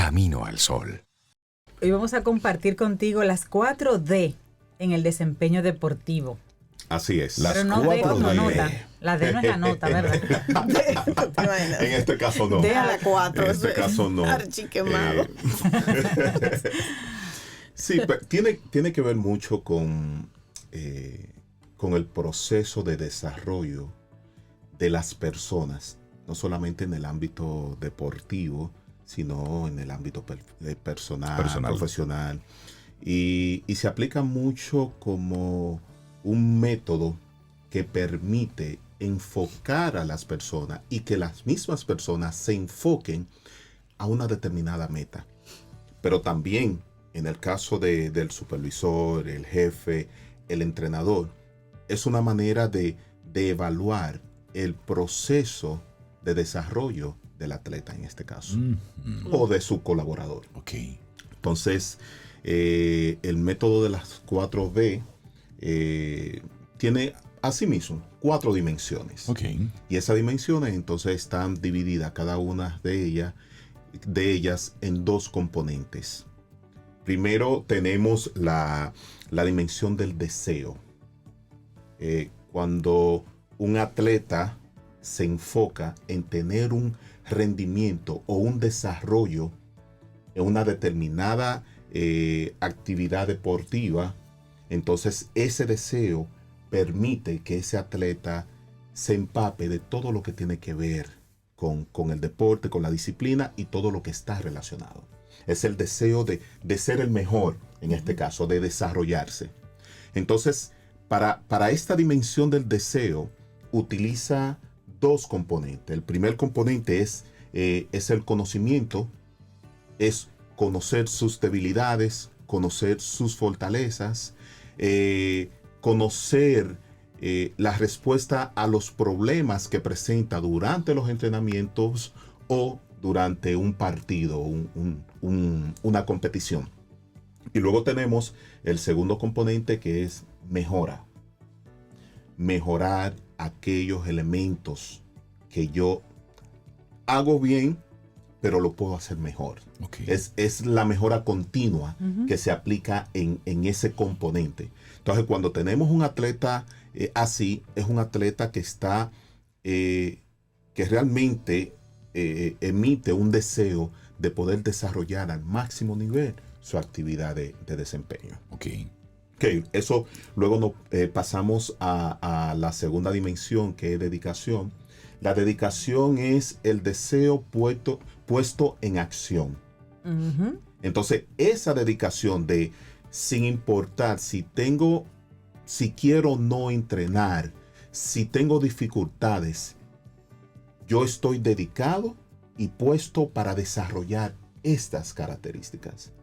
Camino al Sol. Hoy vamos a compartir contigo las 4D en el desempeño deportivo. Así es. Pero no D como nota. La D no es la nota, ¿verdad? En este caso no. D a la 4. En este caso no. Archiquemado. Sí, pero tiene que ver mucho con el proceso de desarrollo de las personas, no solamente en el ámbito deportivo, sino en el ámbito personal, profesional. Y se aplica mucho como un método que permite enfocar a las personas y que las mismas personas se enfoquen a una determinada meta. Pero también en el caso del supervisor, el jefe, el entrenador, es una manera de evaluar el proceso de desarrollo del atleta en este caso, o de su colaborador. Okay. Entonces, el método de las 4B tiene asimismo 4 dimensiones. Okay. Y esas dimensiones entonces están divididas cada una de ellas en 2 componentes. Primero tenemos la dimensión del deseo. Cuando un atleta se enfoca en tener un rendimiento o un desarrollo en una determinada actividad deportiva, entonces ese deseo permite que ese atleta se empape de todo lo que tiene que ver con el deporte, con la disciplina y todo lo que está relacionado. Es el deseo de ser el mejor, en este caso, de desarrollarse. Entonces, para esta dimensión del deseo, utiliza 2 componentes. El primer componente es el conocimiento, es conocer sus debilidades, conocer sus fortalezas, conocer la respuesta a los problemas que presenta durante los entrenamientos o durante un partido, una competición. Y luego tenemos el segundo componente, que es mejora. Mejorar aquellos elementos que yo hago bien, pero lo puedo hacer mejor. Okay. Es la mejora continua que se aplica en ese componente. Entonces, cuando tenemos un atleta así, es un atleta que está, que realmente emite un deseo de poder desarrollar al máximo nivel su actividad de desempeño. Okay. Okay, eso luego pasamos a la segunda dimensión, que es dedicación. La dedicación es el deseo puesto en acción. Uh-huh. Entonces, esa dedicación de, sin importar si quiero no entrenar, si tengo dificultades, yo estoy dedicado y puesto para desarrollar estas características.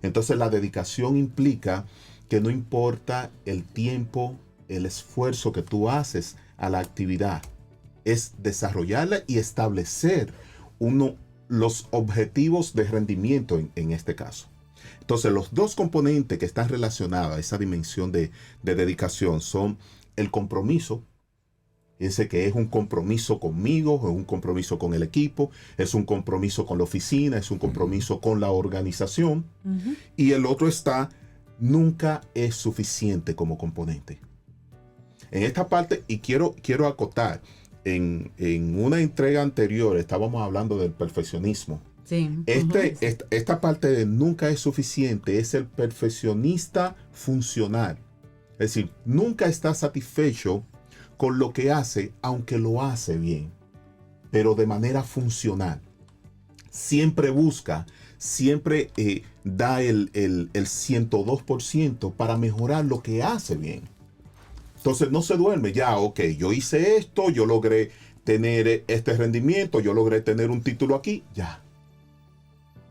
Entonces, la dedicación implica que no importa el tiempo, el esfuerzo que tú haces a la actividad, es desarrollarla y establecer los objetivos de rendimiento en este caso. Entonces, los 2 componentes que están relacionados a esa dimensión de dedicación son el compromiso, ese que es un compromiso conmigo, es un compromiso con el equipo, es un compromiso con la oficina, es un compromiso con la organización. Uh-huh. Y el otro está, nunca es suficiente como componente. En esta parte, y quiero acotar, en una entrega anterior estábamos hablando del perfeccionismo. Sí. Esta parte de nunca es suficiente es el perfeccionista funcional. Es decir, nunca está satisfecho con lo que hace, aunque lo hace bien, pero de manera funcional. Siempre busca, siempre da el 102% para mejorar lo que hace bien. Entonces no se duerme, ya, ok, yo hice esto, yo logré tener este rendimiento, yo logré tener un título aquí, ya.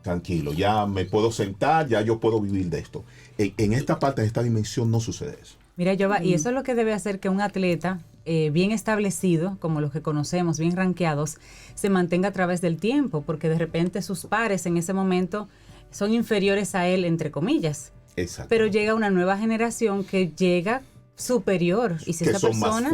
Tranquilo, ya me puedo sentar, ya yo puedo vivir de esto. En esta parte, en esta dimensión, no sucede eso. Mira, Jova, y eso es lo que debe hacer que un atleta bien establecido, como los que conocemos, bien rankeados, se mantenga a través del tiempo, porque de repente sus pares en ese momento son inferiores a él, entre comillas. Exacto. Pero llega una nueva generación que llega superior. Y si que esa son persona,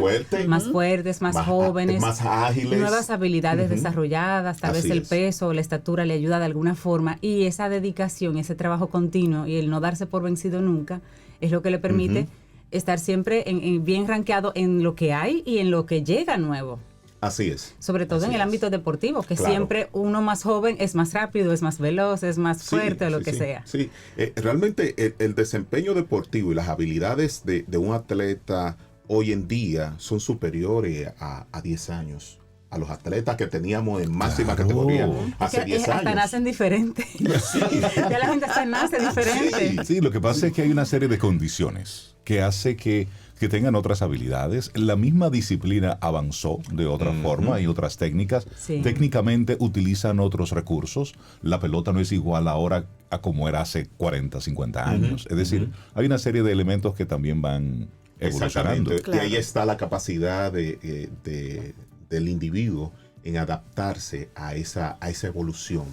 más fuertes, más jóvenes, más ágiles, nuevas habilidades desarrolladas, tal Así vez el es. peso o la estatura le ayuda de alguna forma, y esa dedicación, ese trabajo continuo y el no darse por vencido nunca es lo que le permite estar siempre bien rankeado en lo que hay y en lo que llega nuevo. Así es. Sobre todo Así en el es. ámbito deportivo, que Claro. siempre uno más joven es más rápido, es más veloz, es más fuerte, o lo que sea. Sí, realmente el desempeño deportivo y las habilidades de un atleta hoy en día son superiores a 10 años. A los atletas que teníamos en máxima categoría hace 10 Hasta años. nacen diferentes. Ya la gente hasta nace diferente. Sí, lo que pasa es que hay una serie de condiciones que hace que tengan otras habilidades. La misma disciplina avanzó de otra forma y otras técnicas. Sí. Técnicamente utilizan otros recursos. La pelota no es igual ahora a como era hace 40, 50 años. Es decir, hay una serie de elementos que también van evolucionando. Exactamente. Claro. Y ahí está la capacidad del individuo en adaptarse a esa evolución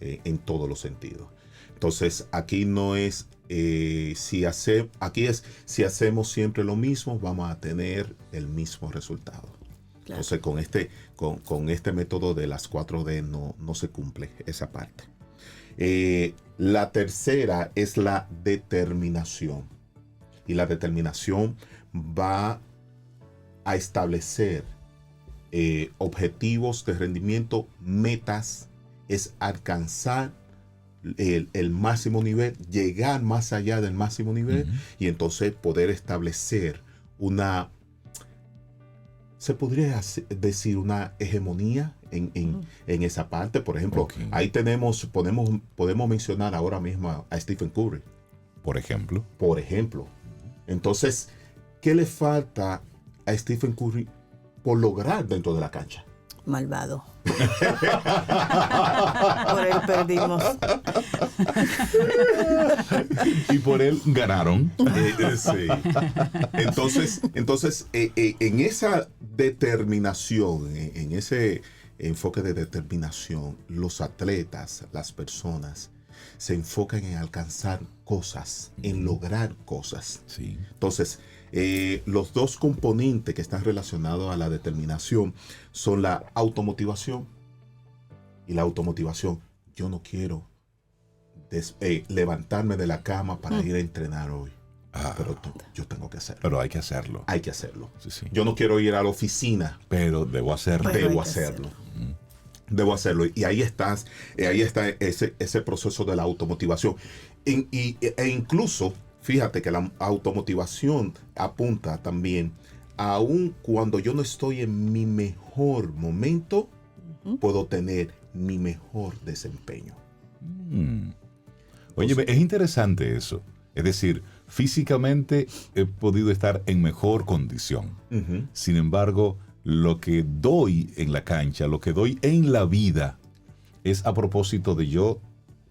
en todos los sentidos. Entonces, aquí no es si hacemos siempre lo mismo, vamos a tener el mismo resultado. Claro. Entonces, con este método de las 4D no se cumple esa parte. La tercera es la determinación. Y la determinación va a establecer objetivos de rendimiento, metas, es alcanzar el máximo nivel, llegar más allá del máximo nivel y entonces poder establecer se podría decir una hegemonía en esa parte. Por ejemplo, ahí podemos mencionar ahora mismo a Stephen Curry. Por ejemplo. Entonces, ¿qué le falta a Stephen Curry por lograr dentro de la cancha? Malvado. Por él perdimos. Y por él ganaron. Sí. Entonces en esa determinación, en ese enfoque de determinación, los atletas, las personas, se enfocan en alcanzar cosas, en lograr cosas. Sí. Entonces, los dos componentes que están relacionados a la determinación son la automotivación y la automotivación. Yo no quiero levantarme de la cama para ir a entrenar hoy, pero yo tengo que hacerlo. Pero hay que hacerlo. Hay que hacerlo. Sí. Yo no quiero ir a la oficina, Pero debo hacerlo. Pero hay debo que hacerlo. Debo hacerlo. Y ahí está ese proceso de la automotivación. E incluso, fíjate que la automotivación apunta también, aun cuando yo no estoy en mi mejor momento, puedo tener mi mejor desempeño. Oye, es interesante eso. Es decir, físicamente he podido estar en mejor condición. Sin embargo, lo que doy en la cancha, lo que doy en la vida, es a propósito de yo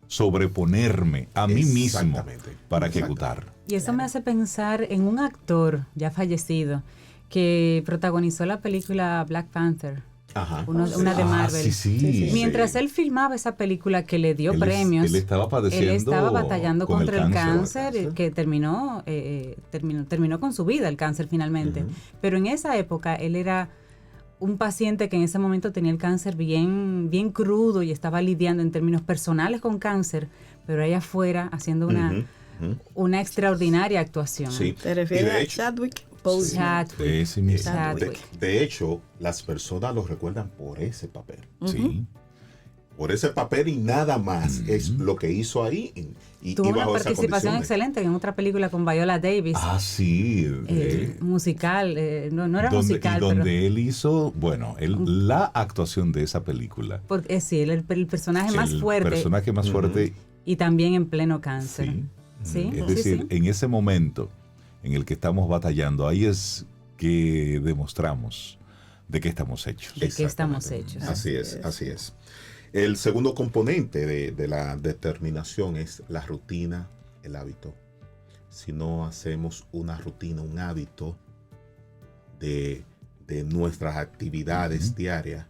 sobreponerme a mí mismo para ejecutar. Y eso me hace pensar en un actor ya fallecido que protagonizó la película Black Panther. Ajá. Una de Marvel. Sí. Mientras él filmaba esa película que le dio premios, Él estaba padeciendo. él estaba batallando con contra el cáncer, cáncer. que terminó con su vida el cáncer finalmente. Pero en esa época él era un paciente que en ese momento tenía el cáncer bien crudo y estaba lidiando en términos personales con cáncer, pero allá afuera haciendo una extraordinaria actuación. Sí. ¿Te refieres Y de a hecho, Chadwick Boseman? Ese mismo. de hecho, las personas lo recuerdan por ese papel. Sí. Por ese papel y nada más. Es lo que hizo ahí. Y Tuvo una bajo esas participación condiciones. excelente en otra película con Viola Davis. Sí. Musical, no era donde, musical, y donde pero él hizo, la actuación de esa película. porque sí, el personaje más fuerte El personaje más fuerte. y también en pleno cáncer. Sí. Sí, Es sí, decir, sí. en ese momento en el que estamos batallando, ahí es que demostramos de qué estamos hechos. ¿De qué estamos Exactamente. hechos? Así es. El segundo componente de la determinación es la rutina, el hábito. Si no hacemos una rutina, un hábito de nuestras actividades diarias,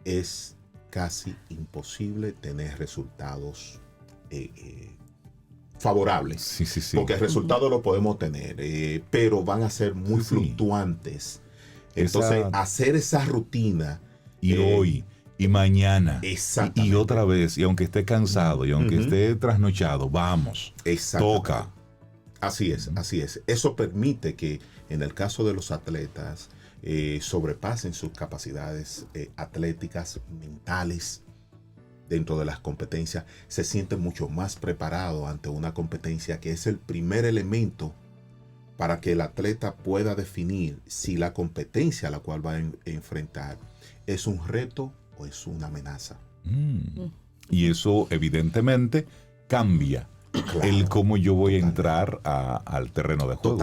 es casi imposible tener resultados favorables. Sí, sí, sí. Porque el resultado lo podemos tener, pero van a ser muy Sí, sí. fluctuantes. Entonces, hacer esa rutina. Y hoy, y mañana, Exactamente. y otra vez, y aunque esté cansado, y aunque esté trasnochado, vamos, toca. Así es, así es. Eso permite que en el caso de los atletas sobrepasen sus capacidades atléticas, mentales, dentro de las competencias, se sienten mucho más preparados ante una competencia que es el primer elemento para que el atleta pueda definir si la competencia a la cual va a enfrentar es un reto o es una amenaza. Y eso evidentemente cambia Claro, el cómo yo voy a totalmente. entrar al terreno de juego.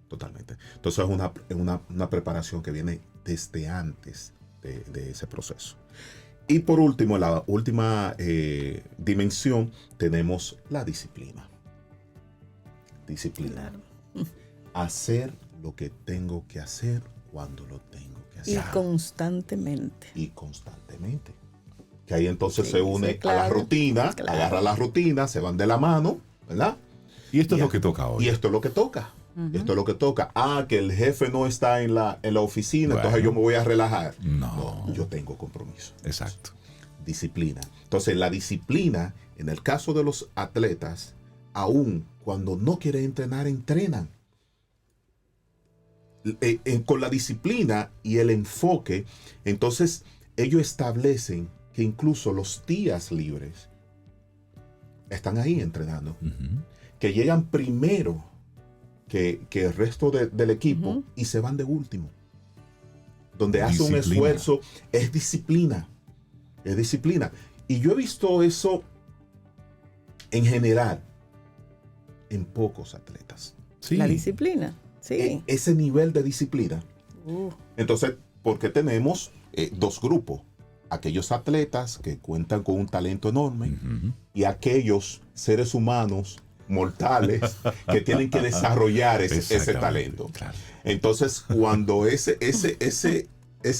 Totalmente. Entonces es una preparación que viene desde antes de ese proceso. Y por último, la última dimensión, tenemos la disciplina. Disciplina. Hacer lo que tengo que hacer cuando lo tengo que Y hacer. constantemente. Y constantemente. Que ahí entonces Sí, se une sí, claro, a la rutina, claro. agarra la rutina, se van de la mano, ¿verdad? Y esto es Ya. lo que toca hoy. Y esto es lo que toca. Esto es lo que toca. Ah, que el jefe no está en la oficina, Bueno. entonces yo me voy a relajar. No. Yo tengo compromiso. Exacto. Disciplina. Entonces, la disciplina, en el caso de los atletas, aún cuando no quieren entrenar, entrenan. Con la disciplina y el enfoque, entonces ellos establecen que incluso los días libres están ahí entrenando. Que llegan primero que el resto del equipo y se van de último. Donde hace un Disciplina. esfuerzo, es disciplina. Es disciplina. Y yo he visto eso en general en pocos atletas. Sí. La disciplina. Sí. Ese nivel de disciplina. Uh, Entonces, porque tenemos dos grupos. Aquellos atletas que cuentan con un talento enorme y aquellos seres humanos mortales que tienen que desarrollar ese Exactamente, talento. claro. Entonces, cuando ese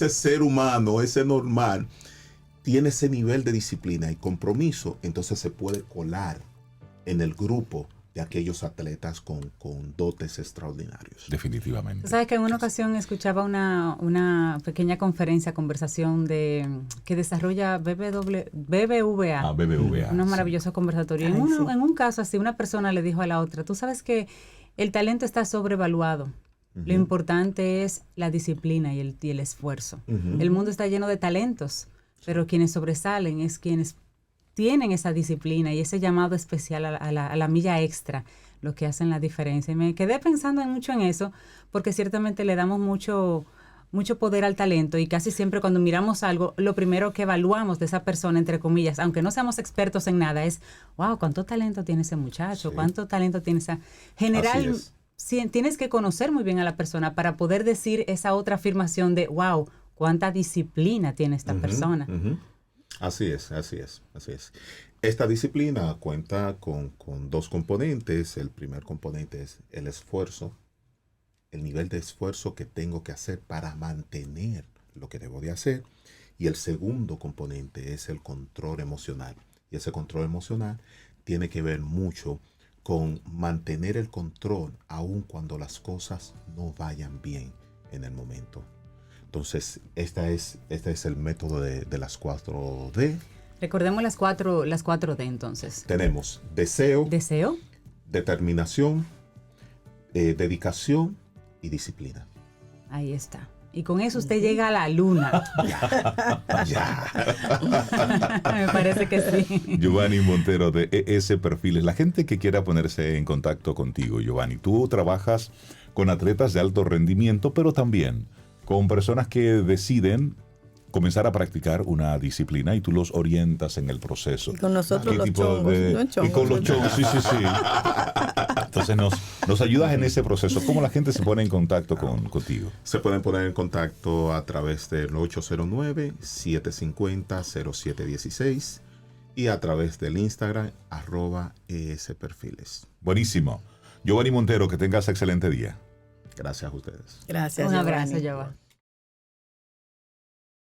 ser humano, ese normal, tiene ese nivel de disciplina y compromiso, entonces se puede colar en el grupo de aquellos atletas con dotes extraordinarios. Definitivamente. Tú sabes que en una ocasión escuchaba una pequeña conversación que desarrolla BBVA. Ah, BBVA. Unos sí. maravillosos conversatorios. Ay, sí. En un caso así, una persona le dijo a la otra, tú sabes que el talento está sobrevaluado. Lo importante es la disciplina y el esfuerzo. El mundo está lleno de talentos, pero quienes sobresalen es quienes tienen esa disciplina y ese llamado especial a la milla extra, lo que hacen la diferencia. Y me quedé pensando mucho en eso, porque ciertamente le damos mucho poder al talento y casi siempre cuando miramos algo, lo primero que evaluamos de esa persona, entre comillas, aunque no seamos expertos en nada, es, wow, ¿cuánto talento tiene ese muchacho? Sí. ¿Cuánto talento tiene esa...? Así General, es. sí, tienes que conocer muy bien a la persona para poder decir esa otra afirmación de, wow, cuánta disciplina tiene esta persona. Así es. Esta disciplina cuenta con dos componentes. El primer componente es el esfuerzo, el nivel de esfuerzo que tengo que hacer para mantener lo que debo de hacer. Y el segundo componente es el control emocional. Y ese control emocional tiene que ver mucho con mantener el control aun cuando las cosas no vayan bien en el momento. Entonces, este es el método de las 4D. Recordemos las 4D entonces. Tenemos deseo, Deseo, determinación, dedicación y disciplina. ahí está. Y con eso usted llega a la luna. Ya. Me parece que sí. Giovanni Montero de ES Perfiles. La gente que quiera ponerse en contacto contigo, Giovanni, tú trabajas con atletas de alto rendimiento, pero también con personas que deciden comenzar a practicar una disciplina y tú los orientas en el proceso. y con nosotros ¿Qué los tipo chongos. de- No y chongos, con los no chongos, sí. Entonces nos ayudas en ese proceso. ¿Cómo la gente se pone en contacto contigo? Se pueden poner en contacto a través del 809-750-0716 y a través del Instagram @esperfiles. Buenísimo. Giovanni Montero, que tengas excelente día. Gracias a ustedes. Gracias. Un abrazo, Giovanni. Giovanni.